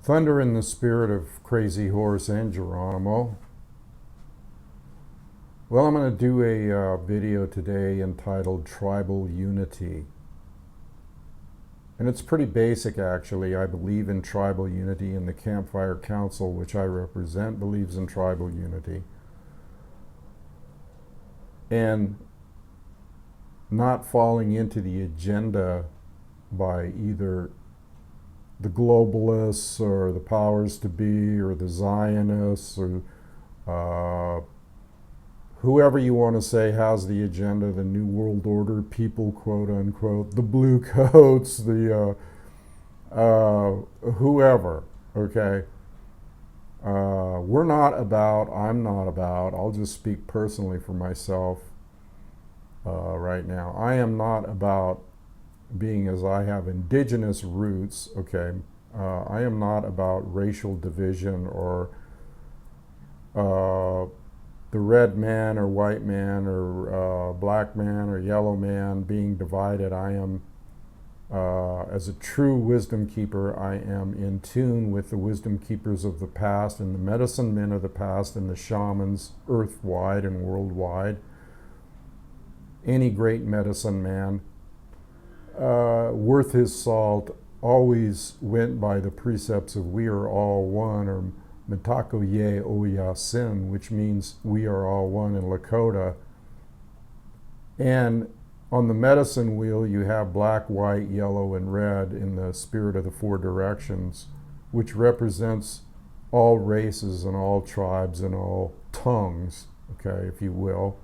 Thunder in the spirit of Crazy Horse and Geronimo. Well, I'm going to do a video today entitled Tribal Unity. And it's pretty basic, actually. I believe in tribal unity, and the CAMPFIRE Council, which I represent, believes in tribal unity. And not falling into the agenda by either the globalists or the powers to be or the Zionists or whoever you want to say has the agenda, the New World Order people, quote unquote, the blue coats, the whoever, okay? I'm not about, I'll just speak personally for myself right now. I am not about being, as I have indigenous roots, okay? I am not about racial division or the red man or white man or black man or yellow man being divided. I am, as a true wisdom keeper, I am in tune with the wisdom keepers of the past and the medicine men of the past and the shamans earth-wide and worldwide. Any great medicine man worth his salt always went by the precepts of we are all one, or Mitako Ye Oya Sin, which means we are all one in Lakota. And on the medicine wheel you have black, white, yellow, and red in the spirit of the four directions, which represents all races and all tribes and all tongues, okay, if you will.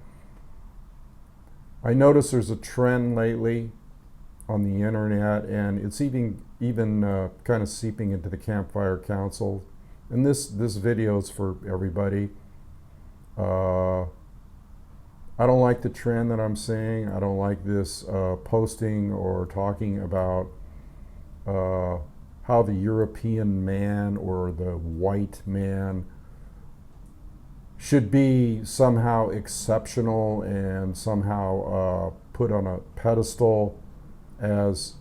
I notice there's a trend lately on the internet, and it's even kind of seeping into the CAMPFIRE Council. And this video is for everybody. I don't like the trend that I'm seeing. I don't like this posting or talking about how the European man or the white man should be somehow exceptional and somehow put on a pedestal as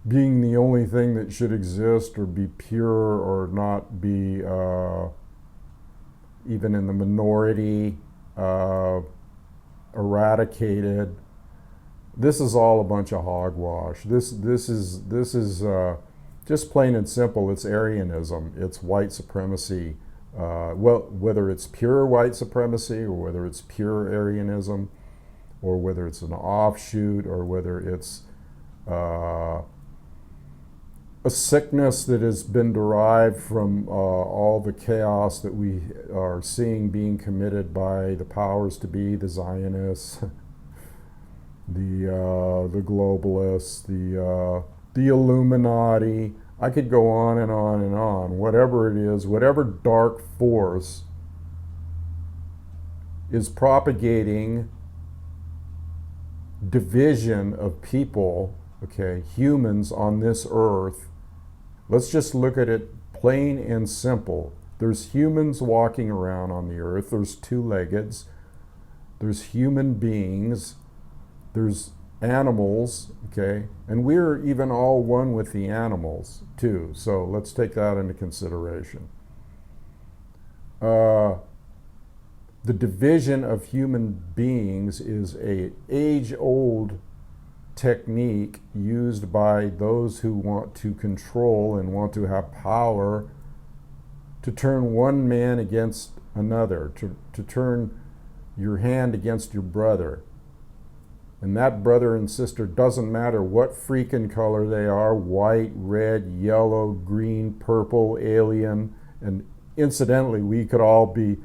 being the only thing that should exist, or be pure, or not be even in the minority, eradicated. This is all a bunch of hogwash. This is just plain and simple. It's Aryanism. It's white supremacy. Well, whether it's pure white supremacy or whether it's pure Aryanism, or whether it's an offshoot, or whether it's a sickness that has been derived from all the chaos that we are seeing being committed by the powers to be, the Zionists, the globalists, the Illuminati. I could go on and on and on. Whatever it is, whatever dark force is propagating division of people, okay, humans on this earth. Let's just look at it plain and simple. There's humans walking around on the earth. There's two-leggeds. There's human beings. There's animals, okay? And we're even all one with the animals too. So let's take that into consideration. The division of human beings is an age-old technique used by those who want to control and want to have power to turn one man against another, to turn your hand against your brother. And that brother and sister doesn't matter what freaking color they are, white, red, yellow, green, purple, alien. And incidentally, we could all be,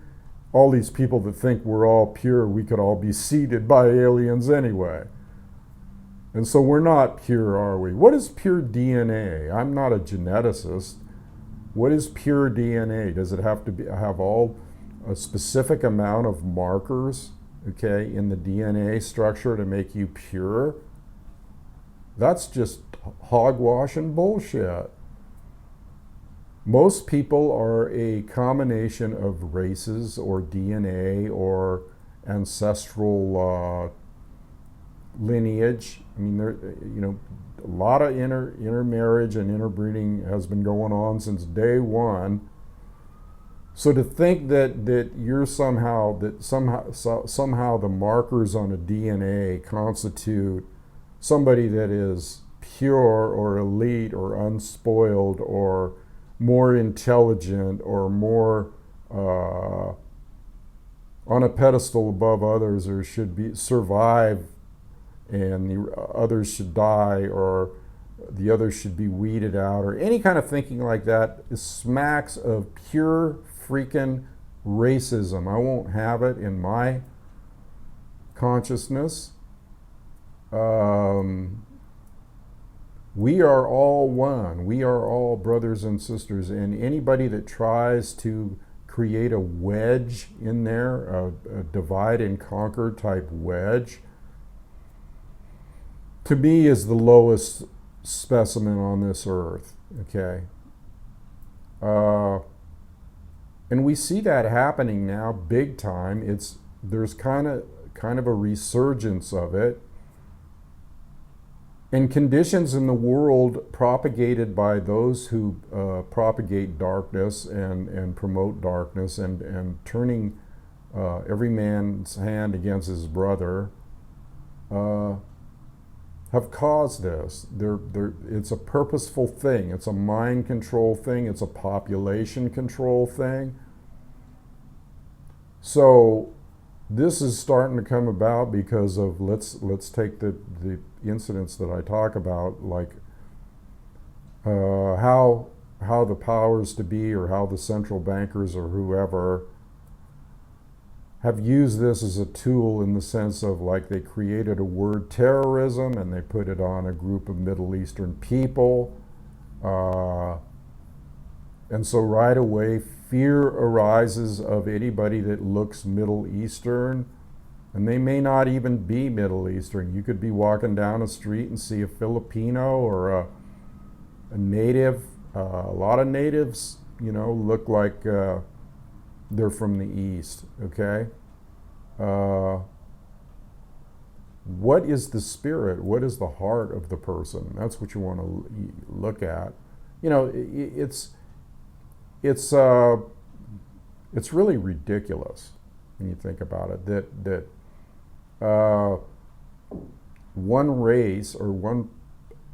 all these people that think we're all pure, we could all be seeded by aliens anyway. And so we're not pure, are we? What is pure DNA? I'm not a geneticist. What is pure DNA? Does it have to have a specific amount of markers, okay, in the DNA structure to make you pure? That's just hogwash and bullshit. Most people are a combination of races or DNA or ancestral lineage. I mean, there, you know, a lot of intermarriage and interbreeding has been going on since day one. So to think that you're somehow the markers on a DNA constitute somebody that is pure or elite or unspoiled or more intelligent or more on a pedestal above others, or should be survive and the others should die, or the others should be weeded out, or any kind of thinking like that, is smacks of pure freaking racism. I won't have it in my consciousness. We are all one. We are all brothers and sisters, and anybody that tries to create a wedge in there, a divide and conquer type wedge, to me is the lowest specimen on this earth. Okay. And we see that happening now big time. There's kind of a resurgence of it. And conditions in the world propagated by those who propagate darkness and promote darkness and turning every man's hand against his brother have caused this. It's a purposeful thing. It's a mind control thing. It's a population control thing. So this is starting to come about because of, let's take the incidents that I talk about, like how the powers to be, or how the central bankers or whoever have used this as a tool, in the sense of, like, they created a word terrorism and they put it on a group of Middle Eastern people. And so right away, fear arises of anybody that looks Middle Eastern, and they may not even be Middle Eastern. You could be walking down a street and see a Filipino or a native. A lot of natives, look like they're from the East, okay? What is the spirit? What is the heart of the person? That's what you want to look at. It's really ridiculous when you think about it, that one race or one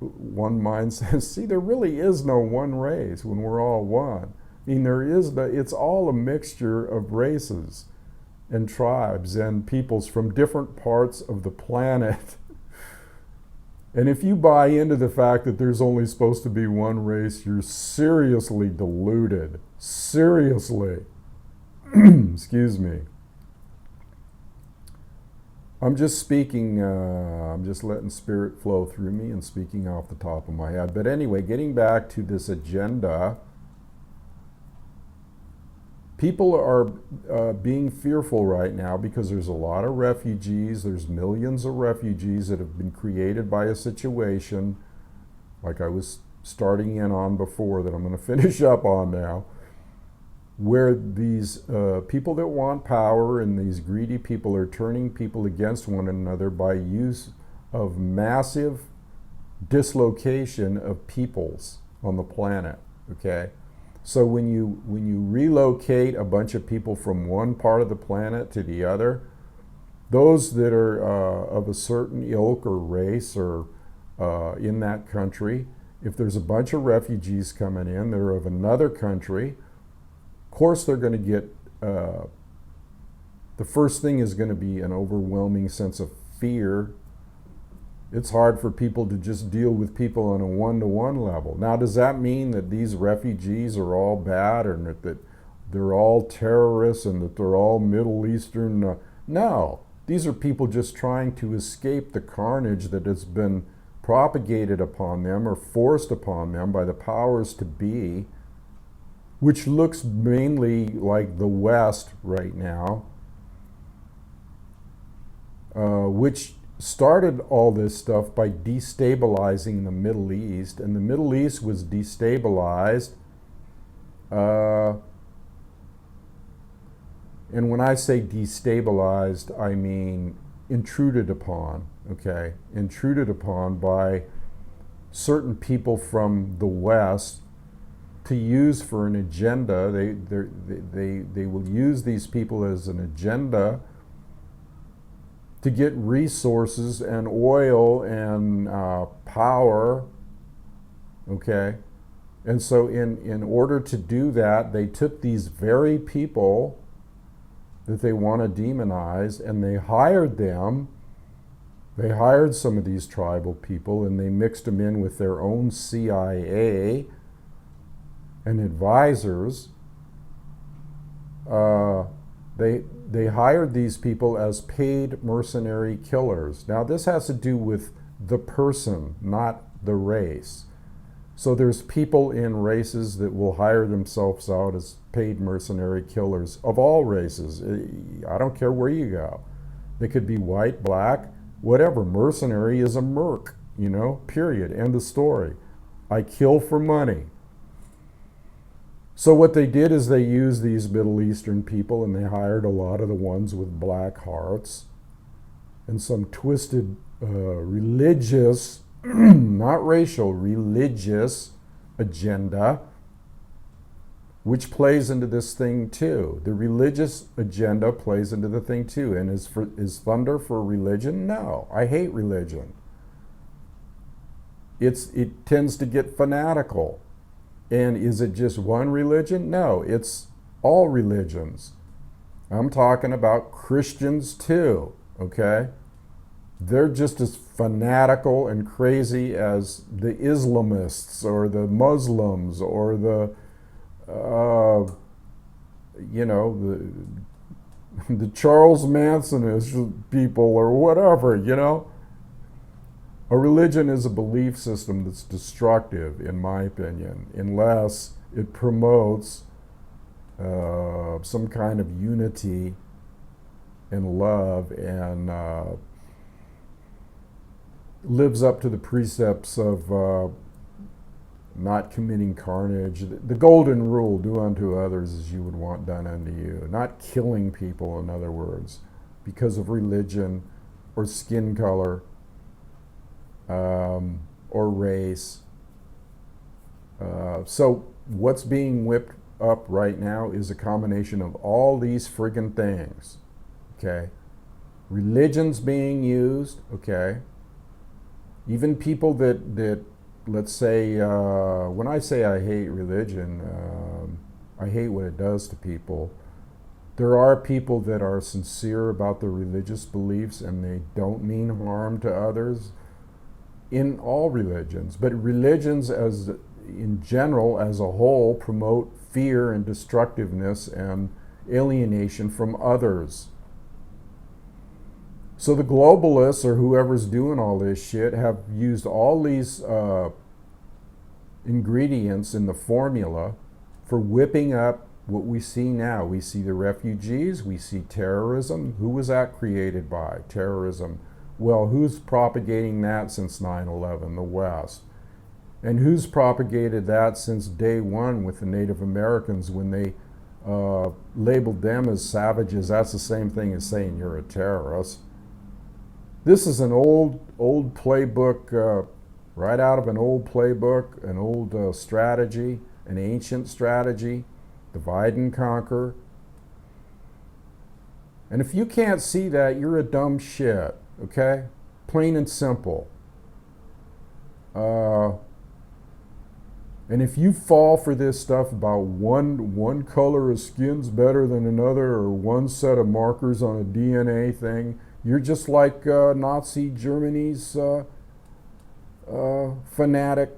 mindset. See, there really is no one race when we're all one. I mean, it's all a mixture of races and tribes and peoples from different parts of the planet. And if you buy into the fact that there's only supposed to be one race, you're seriously deluded. Seriously. Excuse me. I'm just speaking, I'm just letting spirit flow through me and speaking off the top of my head. But anyway, getting back to this agenda, people are being fearful right now because there's a lot of refugees. There's millions of refugees that have been created by a situation, like I was starting in on before, that I'm going to finish up on now, where these people that want power and these greedy people are turning people against one another by use of massive dislocation of peoples on the planet, okay? So when you relocate a bunch of people from one part of the planet to the other, those that are of a certain ilk or race or in that country, if there's a bunch of refugees coming in that are of another country, of course they're going to get, the first thing is going to be an overwhelming sense of fear. It's hard for people to just deal with people on a one-to-one level. Now, does that mean that these refugees are all bad, or that they're all terrorists and that they're all Middle Eastern? No. These are people just trying to escape the carnage that has been propagated upon them or forced upon them by the powers to be, which looks mainly like the West right now, which started all this stuff by destabilizing the Middle East. And the Middle East was destabilized. And when I say destabilized, I mean intruded upon, okay, intruded upon by certain people from the West to use for an agenda. They will use these people as an agenda to get resources and oil and power, okay? And so in order to do that, they took these very people that they want to demonize, and they hired them. They hired some of these tribal people, and they mixed them in with their own CIA and advisors. They hired these people as paid mercenary killers. Now, this has to do with the person, not the race. So there's people in races that will hire themselves out as paid mercenary killers of all races. I don't care where you go. They could be white, black, whatever. Mercenary is a merc, period. End of story. I kill for money. So what they did is they used these Middle Eastern people, and they hired a lot of the ones with black hearts and some twisted religious, not racial, religious agenda, which plays into this thing too. The religious agenda plays into the thing too. And is thunder for religion? No, I hate religion. It tends to get fanatical. And is it just one religion? No, it's all religions. I'm talking about Christians too, okay? They're just as fanatical and crazy as the Islamists or the Muslims or the Charles Mansonist people or whatever, A religion is a belief system that's destructive, in my opinion, unless it promotes some kind of unity and love and lives up to the precepts of not committing carnage. The golden rule, do unto others as you would want done unto you. Not killing people, in other words, because of religion or skin color or race. So what's being whipped up right now is a combination of all these friggin' things, okay? Religion's being used, okay? Even people that let's say, when I say I hate religion, I hate what it does to people. There are people that are sincere about their religious beliefs and they don't mean harm to others in all religions. But religions in general, as a whole, promote fear and destructiveness and alienation from others. So the globalists, or whoever's doing all this shit, have used all these ingredients in the formula for whipping up what we see now. We see the refugees, we see terrorism. Who was that created by? Terrorism. Well, who's propagating that since 9/11? The West. And who's propagated that since day one with the Native Americans when they labeled them as savages? That's the same thing as saying you're a terrorist. This is an old playbook, right out of an old playbook, an old strategy, an ancient strategy, divide and conquer. And if you can't see that, you're a dumb shit, okay? Plain and simple. And if you fall for this stuff about one color of skin's better than another, or one set of markers on a DNA thing, you're just like Nazi Germany's fanatic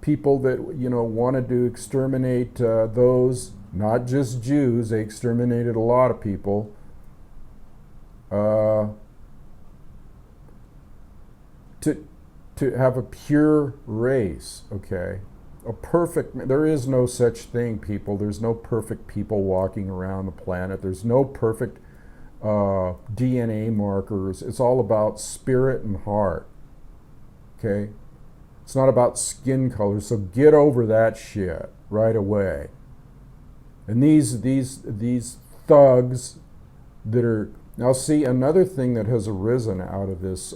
people that wanted to exterminate those, not just Jews. They exterminated a lot of people. To have a pure race, okay? There is no such thing, people. There's no perfect people walking around the planet. There's no perfect DNA markers. It's all about spirit and heart, okay? It's not about skin color, so get over that shit right away. And these thugs that are Now, see, another thing that has arisen out of this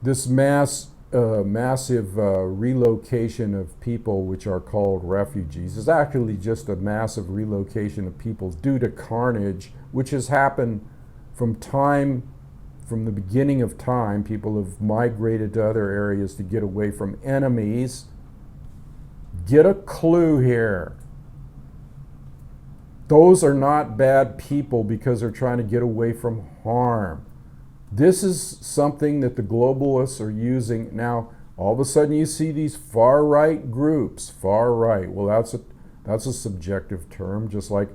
this massive relocation of people, which are called refugees, is actually just a massive relocation of people due to carnage, which has happened from the beginning of time. People have migrated to other areas to get away from enemies. Get a clue here. Those are not bad people because they're trying to get away from harm. This is something that the globalists are using. Now, all of a sudden you see these far-right groups. Far-right. Well, that's a subjective term, just like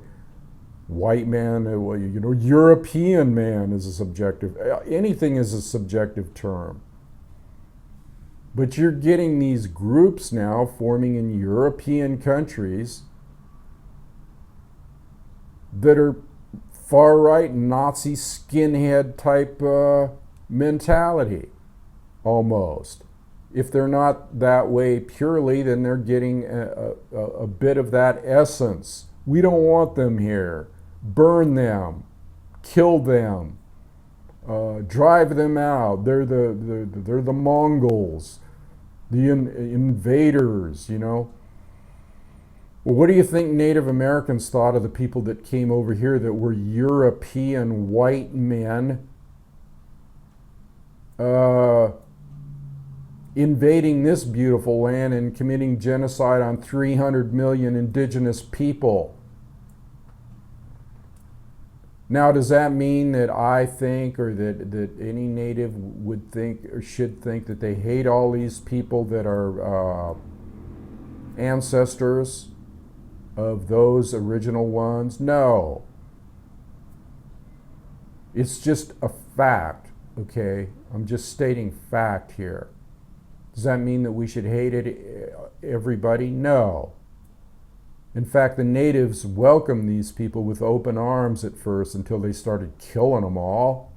white man, European man is a subjective. Anything is a subjective term. But you're getting these groups now forming in European countries that are far-right Nazi skinhead type mentality, almost. If they're not that way purely, then they're getting a bit of that essence. We don't want them here. Burn them. Kill them. Drive them out. They're the Mongols, the invaders, you know. Well, what do you think Native Americans thought of the people that came over here that were European white men invading this beautiful land and committing genocide on 300 million indigenous people? Now, does that mean that I think, or that any native would think or should think, that they hate all these people that are ancestors of those original ones? No. It's just a fact, okay? I'm just stating fact here. Does that mean that we should hate everybody? No. In fact, the natives welcomed these people with open arms at first until they started killing them all.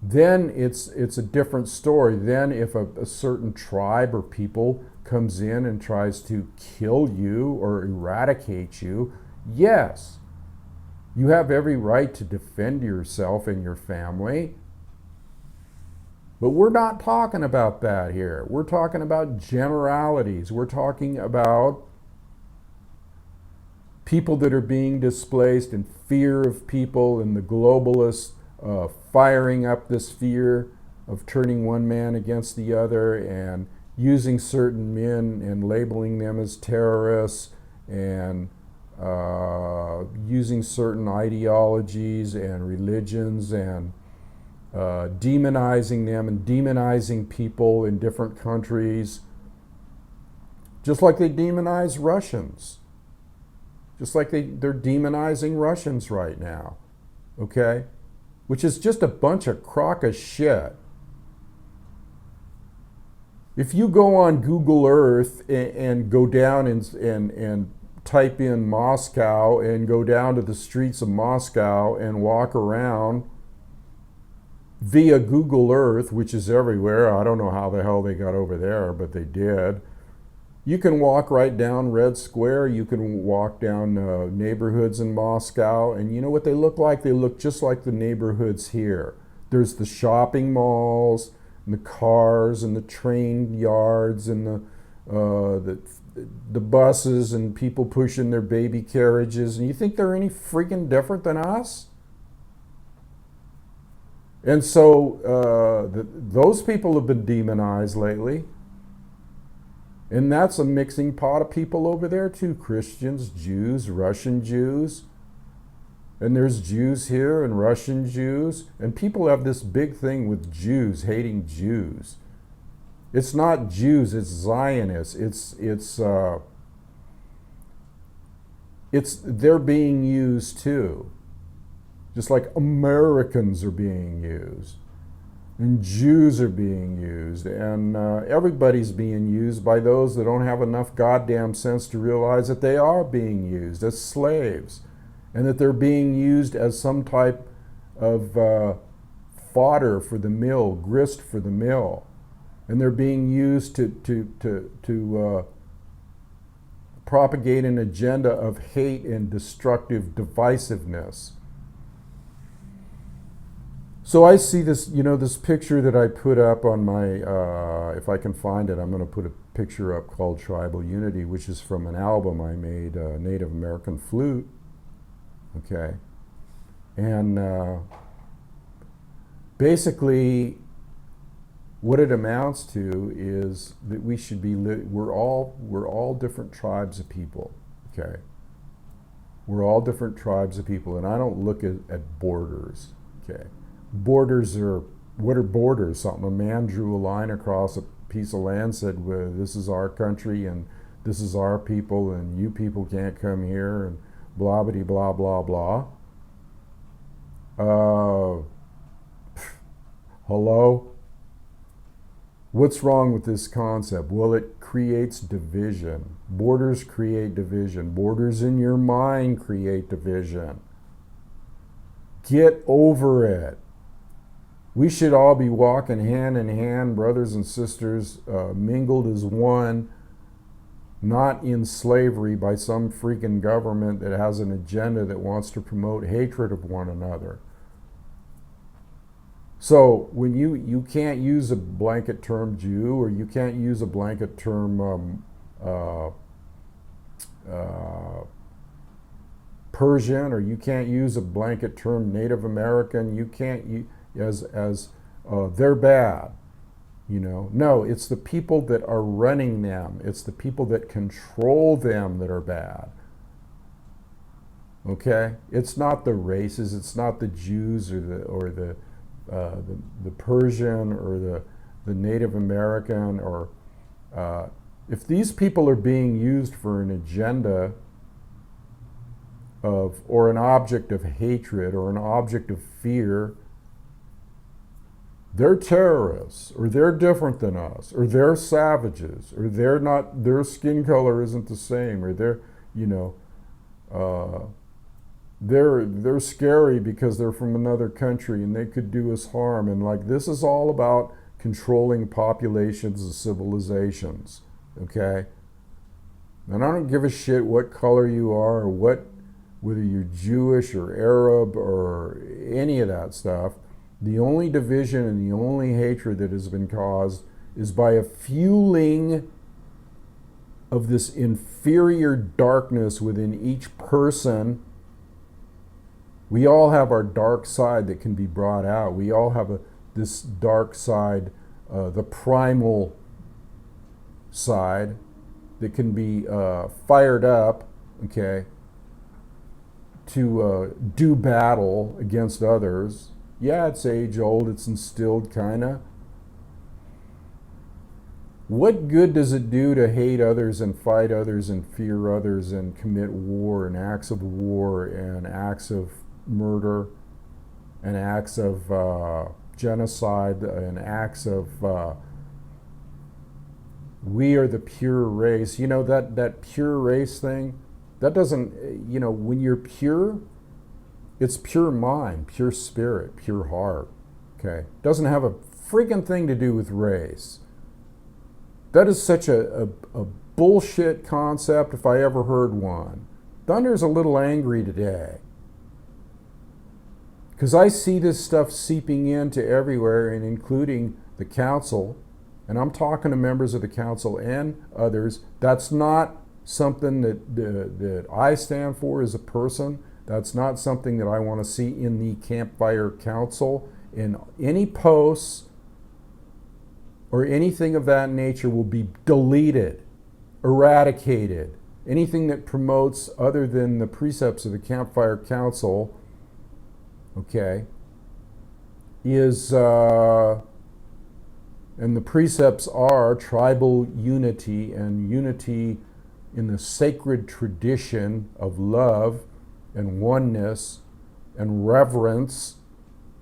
Then it's a different story. Then if a certain tribe or people comes in and tries to kill you or eradicate you, yes, you have every right to defend yourself and your family. But we're not talking about that here. We're talking about generalities. We're talking about people that are being displaced and fear of people, and the globalists firing up this fear of turning one man against the other and using certain men and labeling them as terrorists, and using certain ideologies and religions, and demonizing them and demonizing people in different countries, just like they demonize Russians. Just like they're demonizing Russians right now, okay? Which is just a bunch of crock of shit. If you go on Google Earth and go down and type in Moscow and go down to the streets of Moscow and walk around via Google Earth, which is everywhere. I don't know how the hell they got over there, but they did. You can walk right down Red Square. You can walk down neighborhoods in Moscow, and you know what they look like? They look just like the neighborhoods here. There's the shopping malls, and the cars, and the train yards, and the buses, and people pushing their baby carriages. And you think they're any freaking different than us? And so those people have been demonized lately. And that's a mixing pot of people over there too. Christians, Jews, Russian Jews. And there's Jews here and Russian Jews. And people have this big thing with Jews, hating Jews. It's not Jews, it's Zionists. They're being used too. Just like Americans are being used. And Jews are being used, and everybody's being used by those that don't have enough goddamn sense to realize that they are being used as slaves, and that they're being used as some type of fodder for the mill, grist for the mill, and they're being used to propagate an agenda of hate and destructive divisiveness. So I see this, this picture that I put up on my, if I can find it, I'm going to put a picture up called Tribal Unity, which is from an album I made, Native American Flute. Okay. And basically, what it amounts to is that we should be, we're all different tribes of people. Okay. We're all different tribes of people, and I don't look at borders. Okay. Borders are, what are borders? Something, a man drew a line across a piece of land, said, well, this is our country and this is our people and you people can't come here and blah, blah, blah, blah, blah. Hello? What's wrong with this concept? Well, it creates division. Borders create division. Borders in your mind create division. Get over it. We should all be walking hand in hand, brothers and sisters, mingled as one, not in slavery by some freaking government that has an agenda that wants to promote hatred of one another. So when you can't use a blanket term Jew, or you can't use a blanket term Persian, or you can't use a blanket term Native American, you can't as they're bad, No, it's the people that are running them. It's the people that control them that are bad. Okay, it's not the races. It's not the Jews or the Persian or the Native American, or if these people are being used for an agenda or an object of hatred or an object of fear, they're terrorists, or they're different than us, or they're savages, or they're not, their skin color isn't the same, or they're scary because they're from another country and they could do us harm. And this is all about controlling populations of civilizations, okay? And I don't give a shit what color you are, or whether you're Jewish or Arab or any of that stuff. The only division and the only hatred that has been caused is by a fueling of this inferior darkness within each person. We all have our dark side that can be brought out. We all have this dark side, the primal side, that can be fired up, okay, to do battle against others. Yeah, it's age old, it's instilled, kinda. What good does it do to hate others and fight others and fear others and commit war and acts of war and acts of murder and acts of genocide and acts of we are the pure race? That pure race thing, that doesn't, when you're pure, it's pure mind, pure spirit, pure heart, okay? Doesn't have a freaking thing to do with race. That is such a bullshit concept if I ever heard one. Thunder's a little angry today, because I see this stuff seeping into everywhere, and including the council, and I'm talking to members of the council and others. That's not something that I stand for as a person. That's not something that I want to see in the Campfire Council. In any posts or anything of that nature will be deleted, eradicated. Anything that promotes other than the precepts of the Campfire Council, okay, is, and the precepts are tribal unity and unity in the sacred tradition of love and oneness and reverence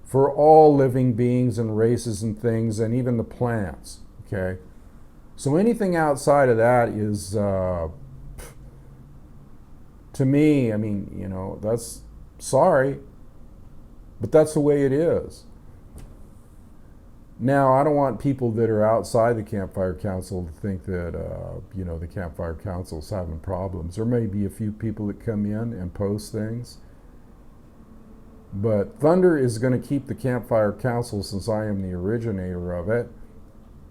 for all living beings and races and things, and even the plants, okay? So anything outside of that is, to me, that's, sorry, but that's the way it is. Now, I don't want people that are outside the Campfire Council to think that, the Campfire Council's having problems. There may be a few people that come in and post things. But Thunder is going to keep the Campfire Council, since I am the originator of it,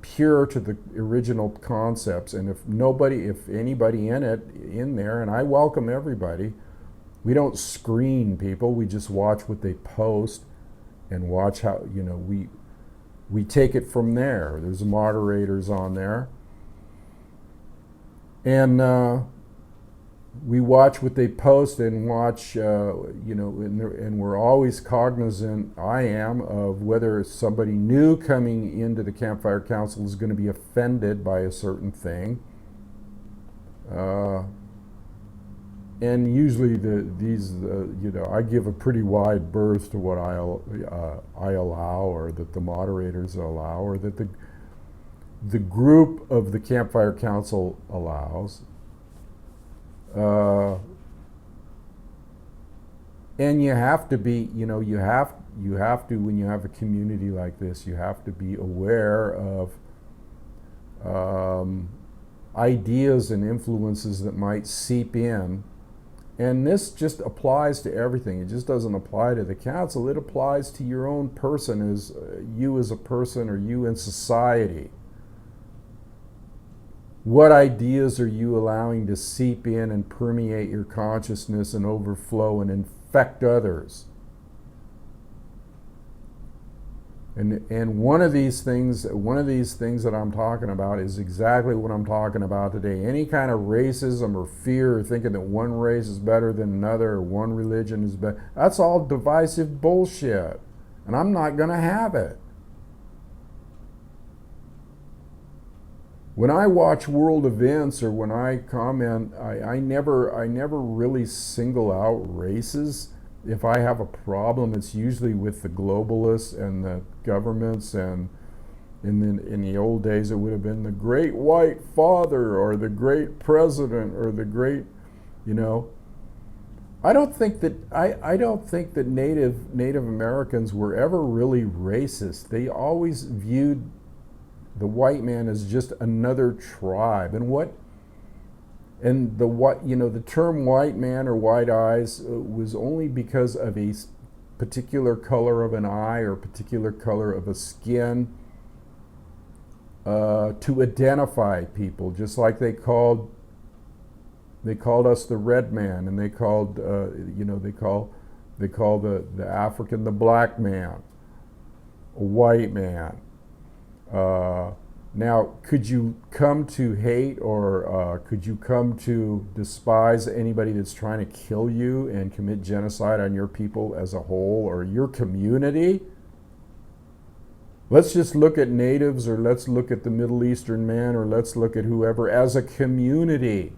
pure to the original concepts. And if anybody in there, and I welcome everybody, we don't screen people. We just watch what they post and watch how, we take it from there. There's moderators on there. And we watch what they post and watch, and we're always cognizant, I am, of whether somebody new coming into the Campfire Council is going to be offended by a certain thing. And usually I give a pretty wide berth to what I allow, or that the moderators allow, or that the group of the Campfire Council allows. And you have to be, you have to, when you have a community like this, you have to be aware of ideas and influences that might seep in. And this just applies to everything. It just doesn't apply to the council. It applies to your own person, as you as a person, or you in society. What ideas are you allowing to seep in and permeate your consciousness and overflow and infect others? And one of these things that I'm talking about is exactly what I'm talking about today. Any kind of racism or fear, or thinking that one race is better than another, or one religion is better, that's all divisive bullshit. And I'm not going to have it. When I watch world events, or when I comment, I never really single out races. If I have a problem, it's usually with the globalists and the governments, and in the old days it would have been the great white father, or the great president, or the great, I don't think that Native Americans were ever really racist. They always viewed the white man as just another tribe. The term white man or white eyes was only because of a particular color of an eye, or particular color of a skin, to identify people, just like they called us the red man, and they called the African the black man, a white man. Now, could you come to hate, or could you come to despise anybody that's trying to kill you and commit genocide on your people as a whole, or your community? Let's just look at natives, or let's look at the Middle Eastern man, or let's look at whoever as a community,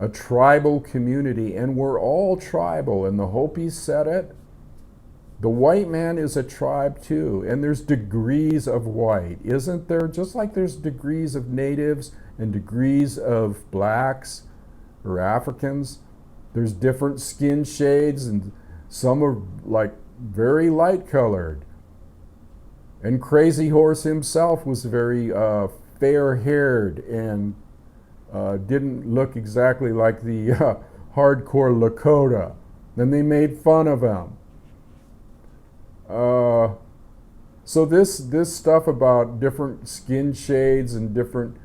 a tribal community, and we're all tribal, and the Hopis said it. The white man is a tribe too, and there's degrees of white, isn't there? Just like there's degrees of natives and degrees of blacks or Africans. There's different skin shades, and some are like very light colored. And Crazy Horse himself was very fair-haired and didn't look exactly like the hardcore Lakota. Then they made fun of him. So this stuff about different skin shades and different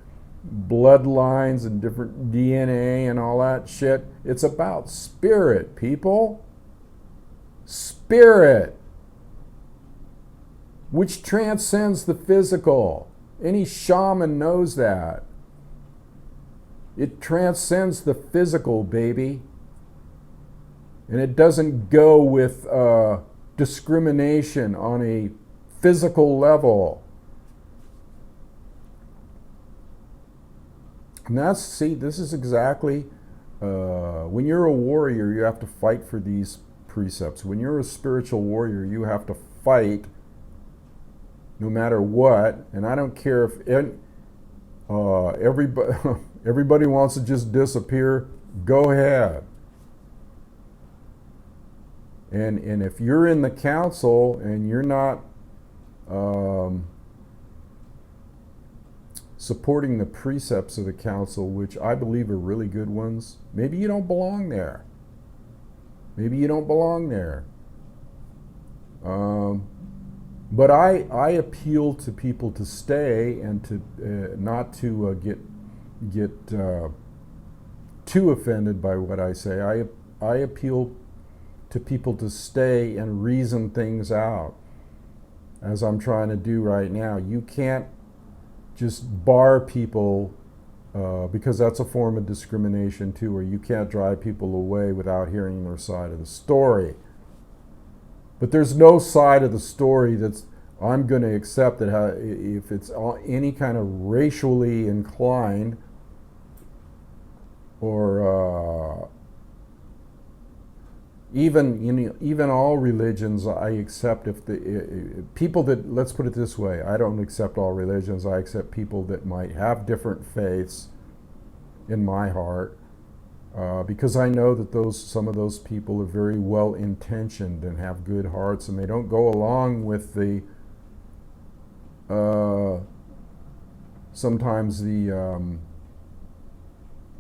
bloodlines and different DNA and all that shit, it's about spirit, people. Spirit, which transcends the physical. Any shaman knows that. It transcends the physical, baby. And it doesn't go with discrimination on a physical level. And this is exactly, when you're a warrior, you have to fight for these precepts. When you're a spiritual warrior, you have to fight no matter what. And I don't care if everybody wants to just disappear, go ahead. And if you're in the council and you're not um, supporting the precepts of the council, which I believe are really good ones. Maybe you don't belong there. Maybe you don't belong there. But I appeal to people to stay and to not to get too offended by what I say. I appeal to people to stay and reason things out, as I'm trying to do right now. You can't just bar people because that's a form of discrimination too, or you can't drive people away without hearing their side of the story. But there's no side of the story that's I'm going to accept that if it's any kind of racially inclined or even all religions I accept. If the people that, let's put it this way, I don't accept all religions. I accept people that might have different faiths in my heart, because I know that some of those people are very well intentioned and have good hearts, and they don't go along with the sometimes the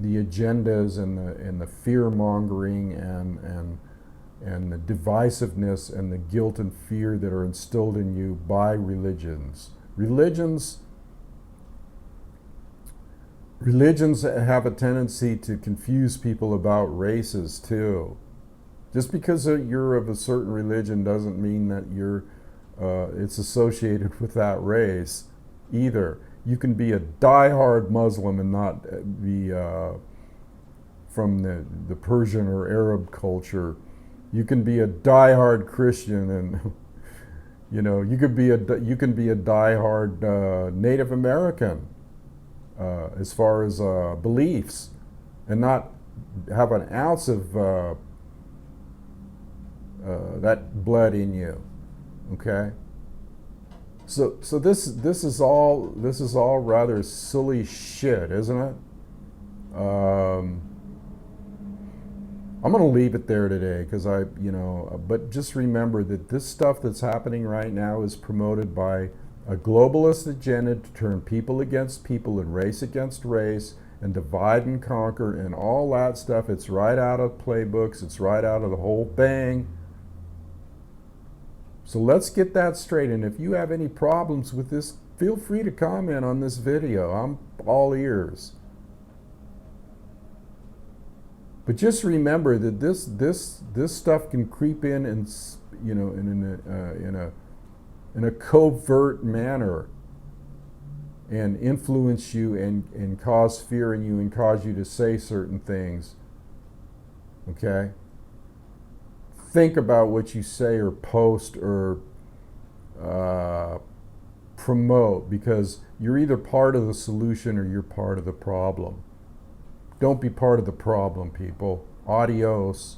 agendas and the fear mongering and the divisiveness and the guilt and fear that are instilled in you by religions. Religions have a tendency to confuse people about races too. Just because you're of a certain religion doesn't mean that it's associated with that race either. You can be a diehard Muslim and not be from the Persian or Arab culture. You can be a diehard Christian, and you can be a diehard Native American as far as beliefs, and not have an ounce of that blood in you. Okay. So this is all rather silly shit, isn't it? I'm going to leave it there today because but just remember that this stuff that's happening right now is promoted by a globalist agenda to turn people against people and race against race and divide and conquer and all that stuff. It's right out of playbooks. It's right out of the whole thing. So let's get that straight. And if you have any problems with this, feel free to comment on this video. I'm all ears. But just remember that this stuff can creep in and in a covert manner and influence you and cause fear in you and cause you to say certain things. Okay? Think about what you say or post or promote, because you're either part of the solution or you're part of the problem. Don't be part of the problem, people. Adios.